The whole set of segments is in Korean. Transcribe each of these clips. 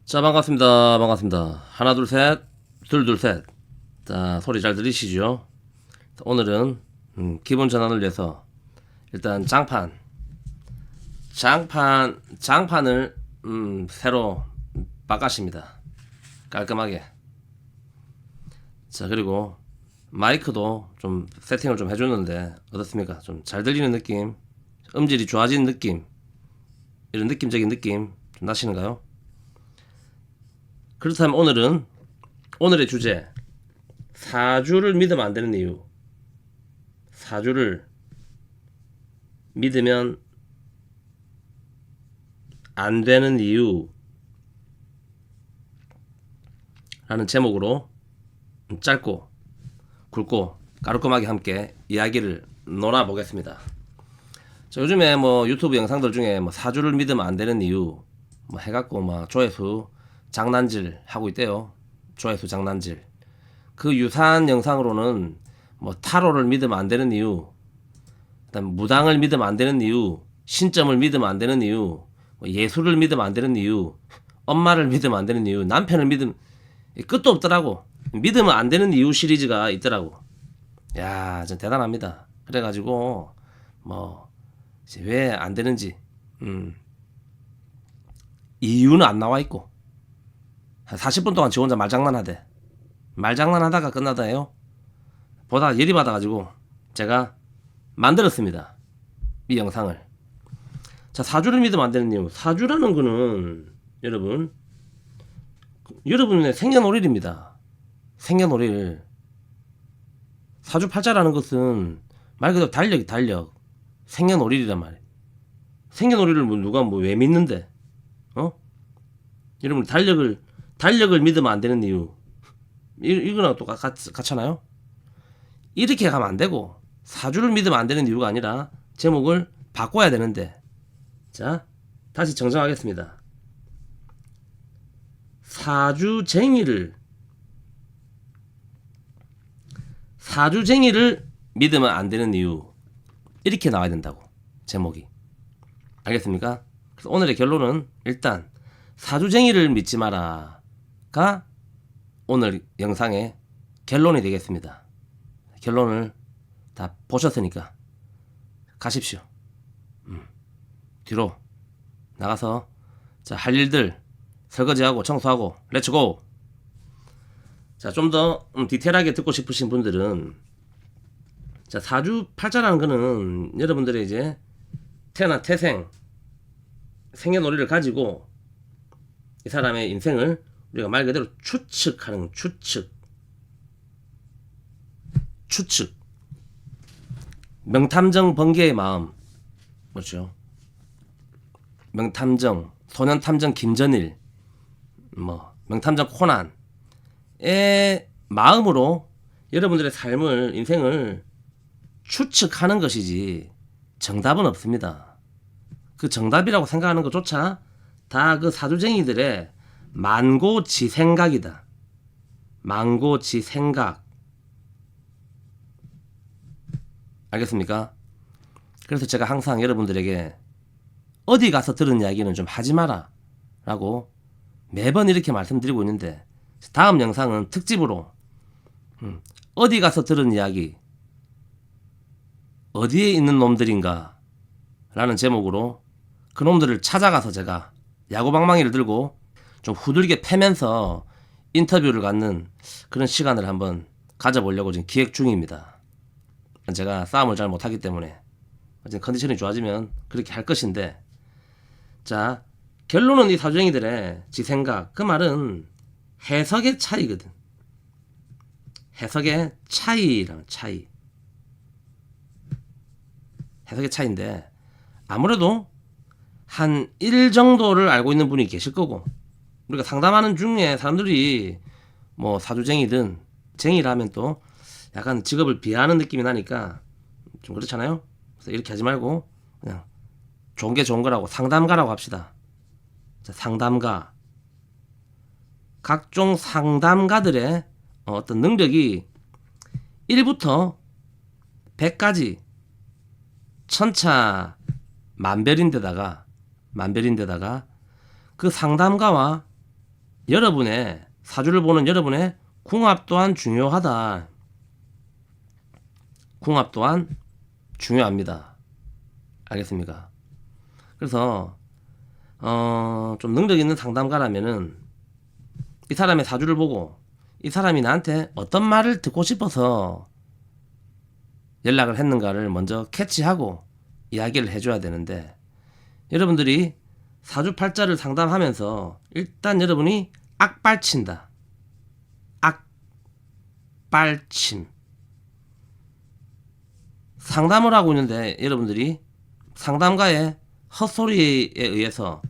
자, 반갑습니다. 반갑습니다. 하나, 둘, 셋. 둘, 둘, 셋. 자, 소리 잘 들리시죠? 오늘은 기분 전환을 위해서 일단 장판을 새로 바꿨습니다. 깔끔하게. 자, 그리고 마이크도 좀 세팅을 좀 해줬는데 어떻습니까? 좀 잘 들리는 느낌, 음질이 좋아지는 느낌, 이런 느낌적인 느낌 좀 나시는가요? 그렇다면 오늘의 주제, 사주를 믿으면 안 되는 이유. 사주를 믿으면 안 되는 이유 라는 제목으로 짧고 굵고 깔끔하게 함께 이야기를 놀아보겠습니다. 자, 요즘에 뭐 유튜브 영상들 중에 뭐 사주를 믿으면 안 되는 이유 뭐 해갖고 막 조회수 장난질 하고 있대요. 조회수 장난질. 그 유사한 영상으로는 뭐 타로를 믿으면 안 되는 이유, 그다음 무당을 믿으면 안 되는 이유, 신점을 믿으면 안 되는 이유, 뭐 예술을 믿으면 안 되는 이유, 엄마를 믿으면 안 되는 이유, 남편을 믿으면 끝도 없더라고. 믿으면 안 되는 이유 시리즈가 있더라고. 야, 전 대단합니다. 그래가지고 뭐 왜 안 되는지 이유는 안 나와 있고 한 40분 동안 지 혼자 말장난하대. 말장난하다가 끝나다요. 보다 열이 받아가지고 제가 만들었습니다. 이 영상을. 자, 사주를 믿으면 안 되는 이유. 사주라는 거는 여러분의 생년월일입니다. 생년월일. 사주팔자라는 것은 말 그대로 달력. 생년월일이란 말이에요. 생년월일을 뭐 누가 뭐 왜 믿는데? 여러분 달력을 믿으면 안 되는 이유. 이거랑 똑같잖아요. 이렇게 가면 안 되고 사주를 믿으면 안 되는 이유가 아니라 제목을 바꿔야 되는데. 자, 다시 정정하겠습니다. 사주쟁이를 믿으면 안 되는 이유. 이렇게 나와야 된다고. 제목이. 알겠습니까? 그래서 오늘의 결론은 일단 사주쟁이를 믿지 마라가 오늘 영상의 결론이 되겠습니다. 결론을 다 보셨으니까 가십시오. 뒤로 나가서 자, 할 일들 설거지하고 청소하고 렛츠고. 자, 좀 더 디테일하게 듣고 싶으신 분들은 자, 사주팔자라는 거는 여러분들의 이제 태어난 태생 생년월일을 가지고 이 사람의 인생을 우리가 말 그대로 추측하는 추측. 명탐정 번개의 마음. 그렇죠. 명탐정, 소년탐정 김전일, 뭐 명탐정 코난의 마음으로 여러분들의 삶을, 인생을 추측하는 것이지 정답은 없습니다. 그 정답이라고 생각하는 것조차 다 그 사주쟁이들의 만고지생각이다. 만고지생각. 알겠습니까? 그래서 제가 항상 여러분들에게 어디 가서 들은 이야기는 좀 하지 마라 라고 매번 이렇게 말씀드리고 있는데, 다음 영상은 특집으로 어디 가서 들은 이야기, 어디에 있는 놈들인가 라는 제목으로 그 놈들을 찾아가서 제가 야구방망이를 들고 좀 후들겨 패면서 인터뷰를 갖는 그런 시간을 한번 가져보려고 지금 기획 중입니다. 제가 싸움을 잘 못하기 때문에 컨디션이 좋아지면 그렇게 할 것인데, 자, 결론은 이 사주쟁이들의 지 생각, 그 말은 해석의 차이거든. 해석의 차이랑 차이. 해석의 차이인데 아무래도 한 1 정도를 알고 있는 분이 계실 거고, 우리가 상담하는 중에 사람들이 뭐 사주쟁이든, 쟁이라면 또 약간 직업을 비하하는 느낌이 나니까 좀 그렇잖아요. 그래서 이렇게 하지 말고 그냥 좋은 게 좋은 거라고 상담가라고 합시다. 자, 상담가. 각종 상담가들의 어떤 능력이 1부터 100까지 천차만별인데다가 그 상담가와 여러분의 사주를 보는 여러분의 궁합 또한 중요하다. 궁합 또한 중요합니다. 알겠습니까? 그래서 좀 능력 있는 상담가라면은 이 사람의 사주를 보고 이 사람이 나한테 어떤 말을 듣고 싶어서 연락을 했는가를 먼저 캐치하고 이야기를 해줘야 되는데, 여러분들이 사주팔자를 상담하면서 일단 여러분이 악발친다. 악발침. 상담을 하고 있는데 여러분들이 상담가의 헛소리에 의해서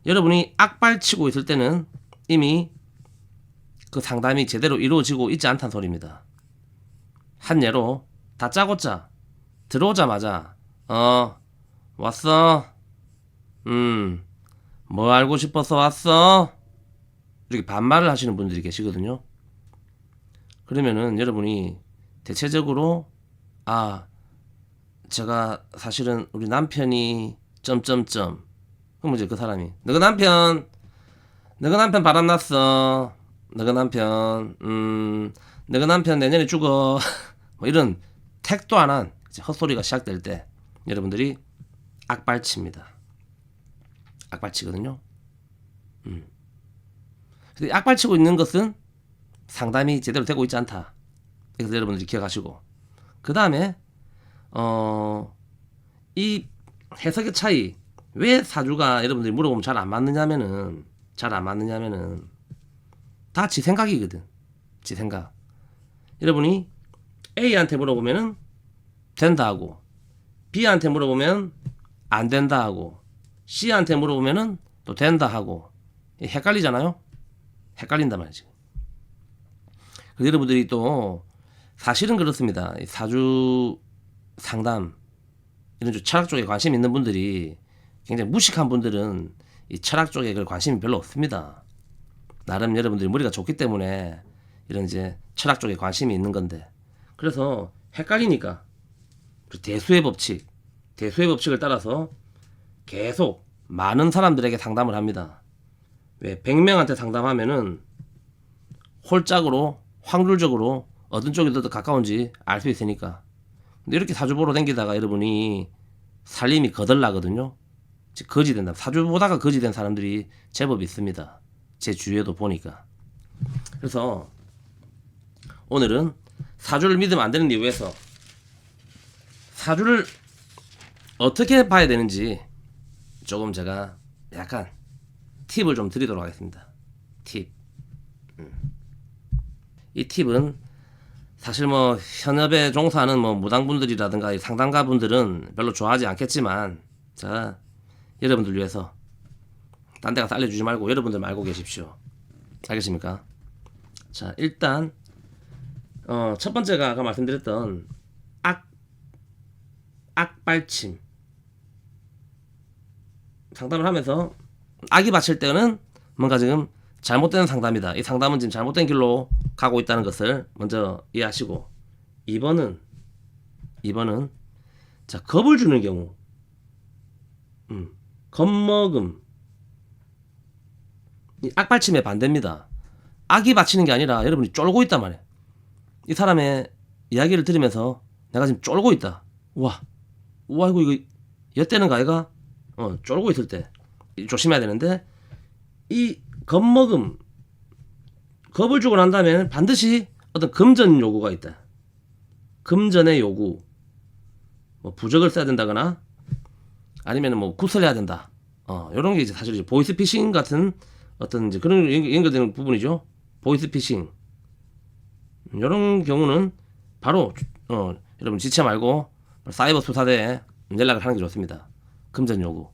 여러분이 악발치고 있을 때는 이미 그 상담이 제대로 이루어지고 있지 않다는 소리입니다. 한 예로 다짜고짜 들어오자마자 왔어? 뭐 알고 싶어서 왔어? 이렇게 반말을 하시는 분들이 계시거든요. 그러면은 여러분이 대체적으로 제가 사실은 우리 남편이 점점점, 그럼 이제 그 사람이 너가 남편 바람났어, 너가 남편 내년에 죽어 뭐 이런 택도 안 한 헛소리가 시작될 때 여러분들이 악발칩니다. 악발치거든요. 근데 악발치고 있는 것은 상담이 제대로 되고 있지 않다. 그래서 여러분들이 기억하시고, 그 다음에 이 해석의 차이, 왜 사주가 여러분들이 물어보면 잘 안 맞느냐면은 다 지 생각이거든. 지 생각. 여러분이 A한테 물어보면은 된다 하고, B한테 물어보면 안 된다 하고, C한테 물어보면은 또 된다 하고, 헷갈리잖아요. 헷갈린단 말이지. 그래서 여러분들이 또 사실은 그렇습니다. 사주 상담 이런 쪽 철학 쪽에 관심 있는 분들이, 굉장히 무식한 분들은 이 철학 쪽에 그 관심이 별로 없습니다. 나름 여러분들이 머리가 좋기 때문에 이런 이제 철학 쪽에 관심이 있는 건데, 그래서 헷갈리니까 대수의 법칙을 따라서 계속 많은 사람들에게 상담을 합니다. 왜 100명한테 상담하면은 홀짝으로 확률적으로 어떤 쪽이 더 가까운지 알 수 있으니까. 근데 이렇게 사주 보러 다니다가 여러분이 살림이 거덜나거든요. 거지 된다. 사주 보다가 거지 된 사람들이 제법 있습니다. 제 주위에도 보니까. 그래서 오늘은 사주를 믿으면 안 되는 이유에서 사주를 어떻게 봐야 되는지 조금 제가 약간 팁을 좀 드리도록 하겠습니다. 팁. 이 팁은 사실 뭐 현업에 종사하는 뭐 무당분들이라든가 상담가분들은 별로 좋아하지 않겠지만, 자, 여러분들 위해서 딴 데 가서 알려주지 말고 여러분들 알고 계십시오. 알겠습니까? 자, 일단 첫 번째가 아까 말씀드렸던 악발침. 상담을 하면서 악이 받칠 때는 뭔가 지금 잘못된 상담이다. 이 상담은 지금 잘못된 길로 가고 있다는 것을 먼저 이해하시고, 2번은 자, 겁을 주는 경우, 겁먹음. 이 악발침의 반대입니다. 악이 받치는 게 아니라 여러분이 쫄고 있단 말이에요. 이 사람의 이야기를 들으면서 내가 지금 쫄고 있다. 우와 이거 엿대는 거 아이가? 쫄고 있을 때 조심해야 되는데, 이 겁먹음, 겁을 주고 난 다음에는 반드시 어떤 금전 요구가 있다. 금전의 요구, 뭐 부적을 써야 된다거나 아니면 뭐 굿을 해야 된다. 이런 게 이제 사실 이제 보이스피싱 같은 어떤 이제 그런 연결되는 부분이죠. 보이스피싱. 이런 경우는 바로 여러분 지체 말고 사이버 수사대에 연락을 하는 게 좋습니다. 금전 요구.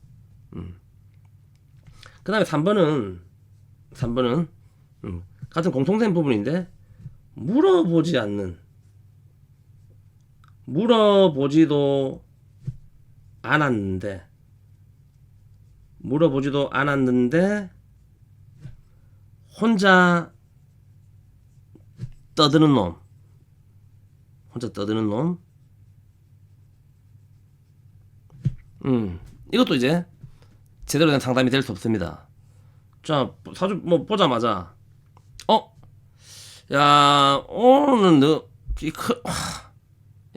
그 다음에 3번은 같은 공통된 부분인데, 물어보지도 않았는데 혼자 떠드는 놈. 이것도 이제 제대로 된 상담이 될 수 없습니다. 자, 사주 뭐 보자마자 야, 오늘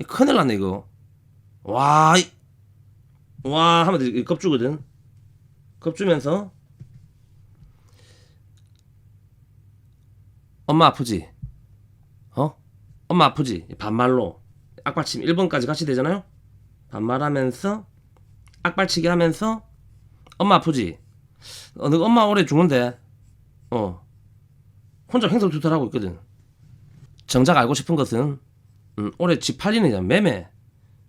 큰일 났네, 이거. 와, 하면 이 겁주거든. 겁주면서, 엄마 아프지? 어? 엄마 아프지? 반말로. 악발치면 1번까지 같이 되잖아요? 반말하면서, 악발치기 하면서, 엄마 아프지? 너 엄마 올해 죽는데, 혼자 횡설수설하고 있거든. 정작 알고 싶은 것은, 올해 집 팔리느냐, 매매.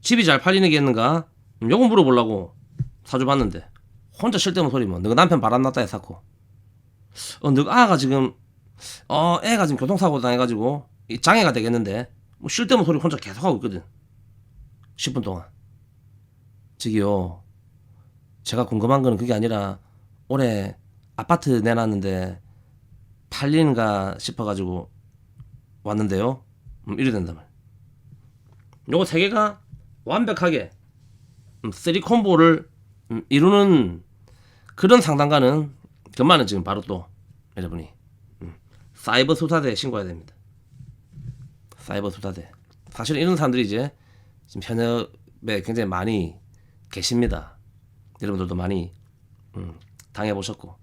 집이 잘 팔리겠는가? 요거 물어보려고 사주 봤는데, 혼자 쓸데없는 소리 뭐, 너가 남편 바람났다 해사고. 너 아가 지금, 애가 지금 교통사고 당해가지고, 장애가 되겠는데, 뭐 쓸데없는 소리 혼자 계속하고 있거든. 10분 동안. 저기요, 제가 궁금한 거는 그게 아니라, 올해 아파트 내놨는데, 팔리는가 싶어가지고 왔는데요. 이래 된단 말. 요거 세 개가 완벽하게 3콤보를 이루는 그런 상담가는 그만은 지금 바로 또 여러분이 사이버 수사대에 신고해야 됩니다. 사이버 수사대. 사실은 이런 사람들이 이제 지금 현업에 굉장히 많이 계십니다. 여러분들도 많이 당해보셨고.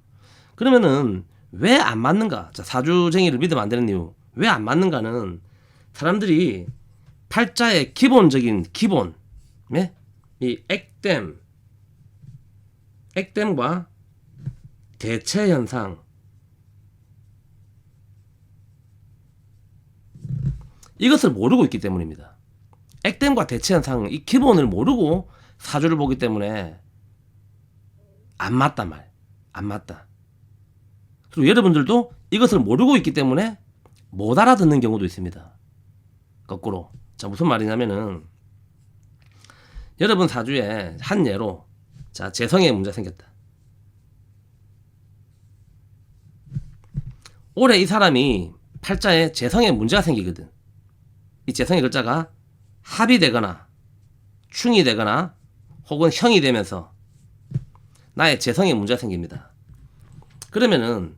그러면은 왜 안 맞는가? 자, 사주쟁이를 믿으면 안 되는 이유. 왜 안 맞는가는 사람들이 팔자의 기본적인 기본, 네? 이 액땜과 대체 현상, 이것을 모르고 있기 때문입니다. 액땜과 대체 현상, 이 기본을 모르고 사주를 보기 때문에 안 맞단 말. 안 맞다. 그리고 여러분들도 이것을 모르고 있기 때문에 못 알아듣는 경우도 있습니다. 거꾸로. 자, 무슨 말이냐면은, 여러분 사주에 한 예로, 자, 재성에 문제 생겼다. 올해 이 사람이 팔자에 재성에 문제가 생기거든. 이 재성의 글자가 합이 되거나, 충이 되거나, 혹은 형이 되면서 나의 재성에 문제가 생깁니다. 그러면은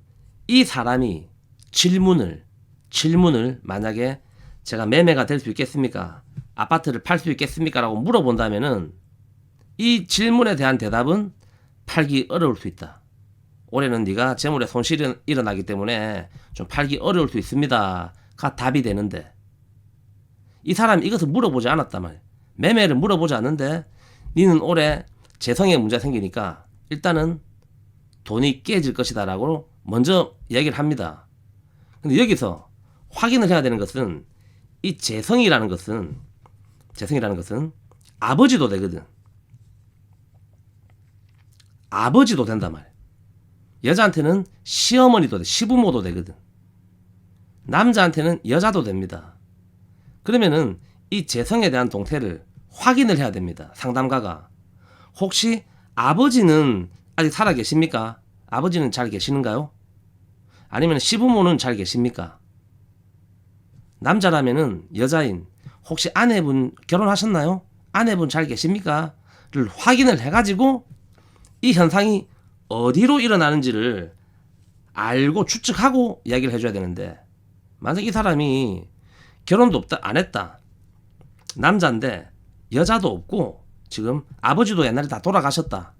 이 사람이 질문을 만약에 제가 매매가 될 수 있겠습니까? 아파트를 팔 수 있겠습니까? 라고 물어본다면은 이 질문에 대한 대답은 팔기 어려울 수 있다. 올해는 네가 재물에 손실이 일어나기 때문에 좀 팔기 어려울 수 있습니다. 가 답이 되는데, 이 사람이 이것을 물어보지 않았단 말이야. 매매를 물어보지 않는데 니는 올해 재성에 문제가 생기니까 일단은 돈이 깨질 것이다 라고 먼저 얘기를 합니다. 근데 여기서 확인을 해야 되는 것은 이 재성이라는 것은 아버지도 되거든. 아버지도 된단 말이야. 여자한테는 시어머니도 돼, 시부모도 되거든. 남자한테는 여자도 됩니다. 그러면은 이 재성에 대한 동태를 확인을 해야 됩니다. 상담가가. 혹시 아버지는 아직 살아 계십니까? 아버지는 잘 계시는가요? 아니면 시부모는 잘 계십니까? 남자라면은 여자인, 혹시 아내분 결혼하셨나요? 아내분 잘 계십니까? 를 확인을 해가지고 이 현상이 어디로 일어나는지를 알고 추측하고 이야기를 해줘야 되는데, 만약 이 사람이 결혼도 없다, 안 했다, 남자인데 여자도 없고 지금 아버지도 옛날에 다 돌아가셨다,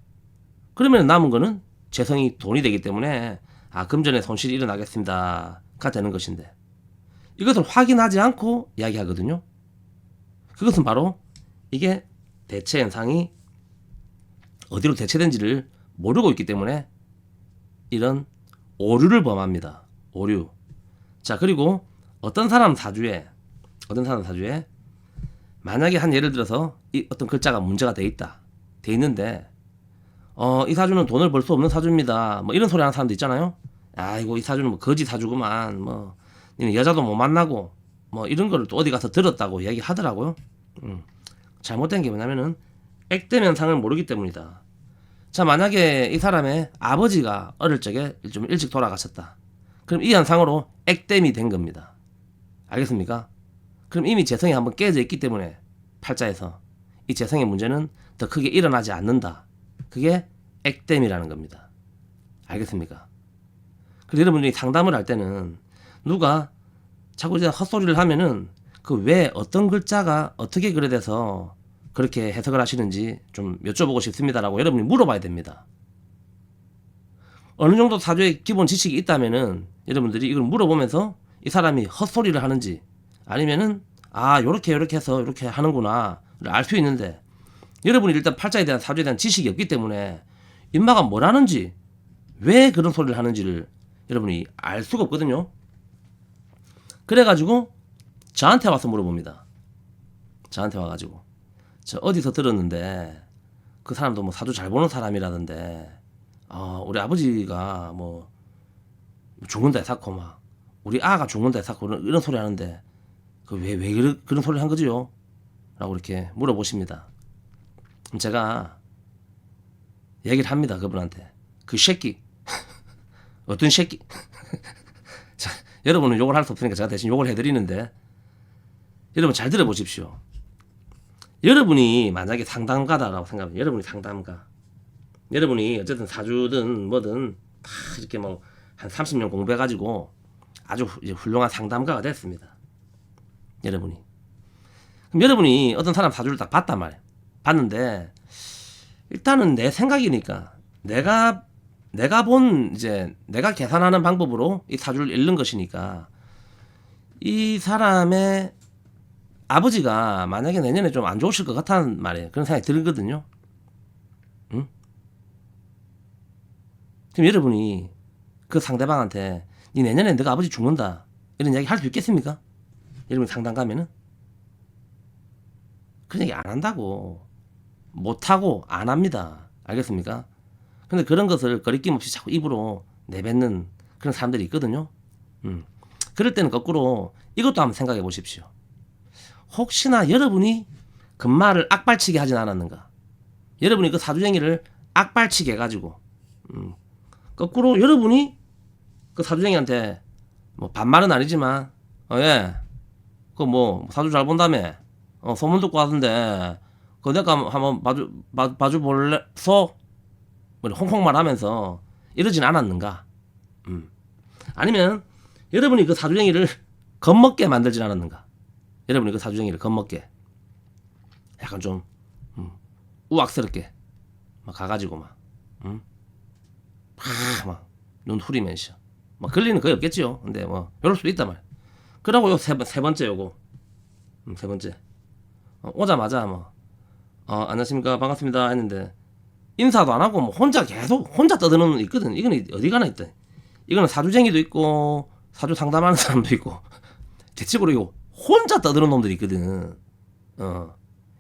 그러면 남은 거는 재성이 돈이 되기 때문에 금전에 손실이 일어나겠습니다 가 되는 것인데, 이것을 확인하지 않고 이야기하거든요. 그것은 바로 이게 대체 현상이 어디로 대체된지를 모르고 있기 때문에 이런 오류를 범합니다. 오류. 자, 그리고 어떤 사람 사주에 만약에 한 예를 들어서 이 어떤 글자가 문제가 돼 있다, 돼 있는데 이 사주는 돈을 벌 수 없는 사주입니다, 뭐 이런 소리 하는 사람도 있잖아요. 아이고, 이 사주는 뭐 거지 사주구만, 뭐 니는 여자도 못 만나고, 뭐 이런 거를 또 어디 가서 들었다고 얘기하더라고요. 잘못된 게 뭐냐면은 액땜 현상을 모르기 때문이다. 자, 만약에 이 사람의 아버지가 어릴 적에 좀 일찍 돌아가셨다, 그럼 이 현상으로 액땜이 된 겁니다. 알겠습니까? 그럼 이미 재성이 한번 깨져 있기 때문에 팔자에서 이 재성의 문제는 더 크게 일어나지 않는다. 그게 액땜이라는 겁니다. 알겠습니까? 그래서 여러분들이 상담을 할 때는 누가 자꾸 이제 헛소리를 하면은 그 왜 어떤 글자가 어떻게 그래 돼서 그렇게 해석을 하시는지 좀 여쭤보고 싶습니다라고 여러분이 물어봐야 됩니다. 어느 정도 사주의 기본 지식이 있다면은 여러분들이 이걸 물어보면서 이 사람이 헛소리를 하는지 아니면은 요렇게 해서 이렇게 하는구나를 알 수 있는데, 여러분이 일단 팔자에 대한 사주에 대한 지식이 없기 때문에 인마가 뭘 하는지 왜 그런 소리를 하는지를 여러분이 알 수가 없거든요. 그래가지고 저한테 와서 물어봅니다. 저한테 와가지고 저 어디서 들었는데 그 사람도 뭐 사주 잘 보는 사람이라던데 우리 아버지가 뭐 죽는다 해사코 막 우리 아가 죽는다 해사코 이런 소리 하는데 그 왜 그런 소리를 한 거지요? 라고 이렇게 물어보십니다. 그럼 제가 얘기를 합니다. 그분한테 그 새끼 어떤 새끼 자, 여러분은 욕을 할 수 없으니까 제가 대신 욕을 해드리는데, 여러분 잘 들어보십시오. 여러분이 만약에 상담가다라고 생각하면, 여러분이 상담가, 여러분이 어쨌든 사주든 뭐든 다 이렇게 뭐 한 30년 공부해가지고 아주 이제 훌륭한 상담가가 됐습니다. 여러분이. 그럼 여러분이 어떤 사람 사주를 딱 봤단 말이에요. 봤는데 일단은 내 생각이니까 내가 본 이제 내가 계산하는 방법으로 이 사주를 읽는 것이니까, 이 사람의 아버지가 만약에 내년에 좀 안 좋으실 것 같다는 말이에요. 그런 생각이 들거든요. 응? 그럼 여러분이 그 상대방한테 니 내년에 너가 아버지 죽는다 이런 이야기 할 수 있겠습니까? 여러분이 상담 가면은 그런 얘기 안 한다고, 못하고 안 합니다. 알겠습니까? 근데 그런 것을 거리낌 없이 자꾸 입으로 내뱉는 그런 사람들이 있거든요. 그럴 때는 거꾸로 이것도 한번 생각해 보십시오. 혹시나 여러분이 그 말을 악발치게 하진 않았는가? 여러분이 그 사주쟁이를 악발치게 해가지고 거꾸로 여러분이 그 사주쟁이한테 뭐 반말은 아니지만 예, 그 뭐 사주 잘 본다며 소문 듣고 왔는데 그 내가 한번 봐주 볼래서 뭐 홍콩말 하면서 이러진 않았는가? 아니면 여러분이 그 사주쟁이를 겁먹게 만들진 않았는가? 여러분이 그 사주쟁이를 겁먹게 약간 좀 우악스럽게 막 가가지고 막 눈 후리면서 막 그럴 리는 거의 없겠지요. 근데 뭐 이럴 수도 있단 말이야. 그러고 세 번째 요거 세 번째 오자마자 뭐 안녕하십니까 반갑습니다 했는데 인사도 안 하고 뭐 혼자 떠드는 놈 있거든. 이거는 어디 가나 있다. 이거는 사주쟁이도 있고 사주 상담하는 사람도 있고 대체적으로 이거 혼자 떠드는 놈들이 있거든.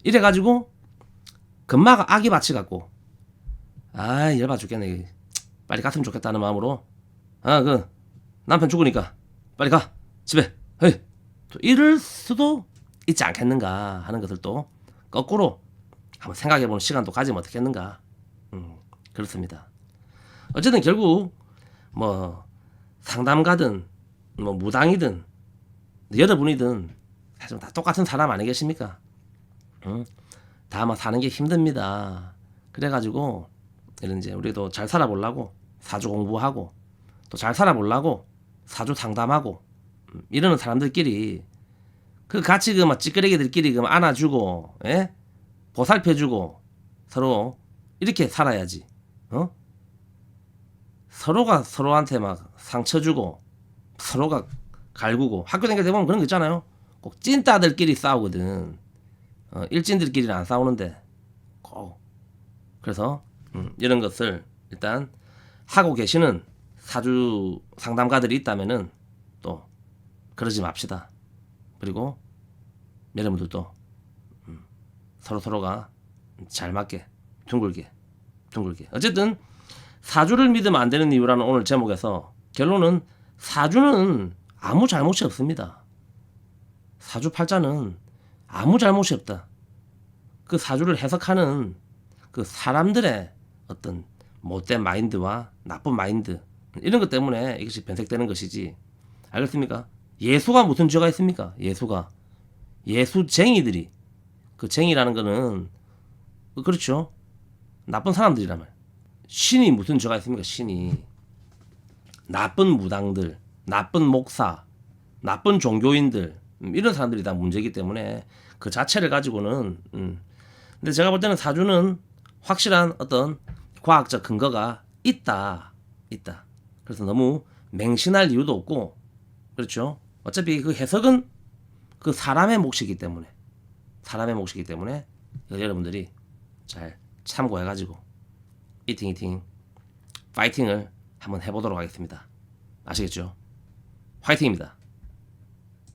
이래가지고 금마가 아기 받치 갖고 열받아 죽겠네. 빨리 갔으면 좋겠다는 마음으로 그 남편 죽으니까 빨리 가 집에 또 이럴 수도 있지 않겠는가 하는 것을 또 거꾸로 한번 생각해보는 시간도 가지면 어떻겠는가. 그렇습니다. 어쨌든 결국 뭐 상담가든 뭐 무당이든 여러분이든 사실 다 똑같은 사람 아니겠습니까? 다 뭐 사는 게 힘듭니다. 그래가지고 이런 이제 우리도 잘 살아보려고 사주 공부하고 또 잘 살아보려고 사주 상담하고 이러는 사람들끼리 그 같이 그 막 찌끄레기들끼리 그 안아주고 보살펴주고 서로 이렇게 살아야지. 서로가 서로한테 막 상처 주고 서로가 갈구고 학교 다닐 때 보면 그런 거 있잖아요. 꼭 찐따들끼리 싸우거든. 일진들끼리는 안 싸우는데 꼭. 그래서 이런 것을 일단 하고 계시는 사주 상담가들이 있다면은 또 그러지 맙시다. 그리고 여러분들도 서로가 잘 맞게 둥글게 어쨌든 사주를 믿으면 안 되는 이유라는 오늘 제목에서 결론은 사주는 아무 잘못이 없습니다. 사주 팔자는 아무 잘못이 없다. 그 사주를 해석하는 그 사람들의 어떤 못된 마인드와 나쁜 마인드 이런 것 때문에 이것이 변색되는 것이지. 알겠습니까? 예수가 무슨 죄가 있습니까? 예수쟁이들이 그 쟁이라는 거는 그렇죠. 나쁜 사람들이란 말. 신이 무슨 죄가 있습니까? 신이 나쁜 무당들, 나쁜 목사, 나쁜 종교인들 이런 사람들이 다 문제이기 때문에 그 자체를 가지고는 근데 제가 볼 때는 사주는 확실한 어떤 과학적 근거가 있다. 그래서 너무 맹신할 이유도 없고 그렇죠. 어차피 그 해석은 그 사람의 몫이기 때문에 여러분들이 잘 참고해가지고 이팅 파이팅을 한번 해보도록 하겠습니다. 아시겠죠? 화이팅입니다.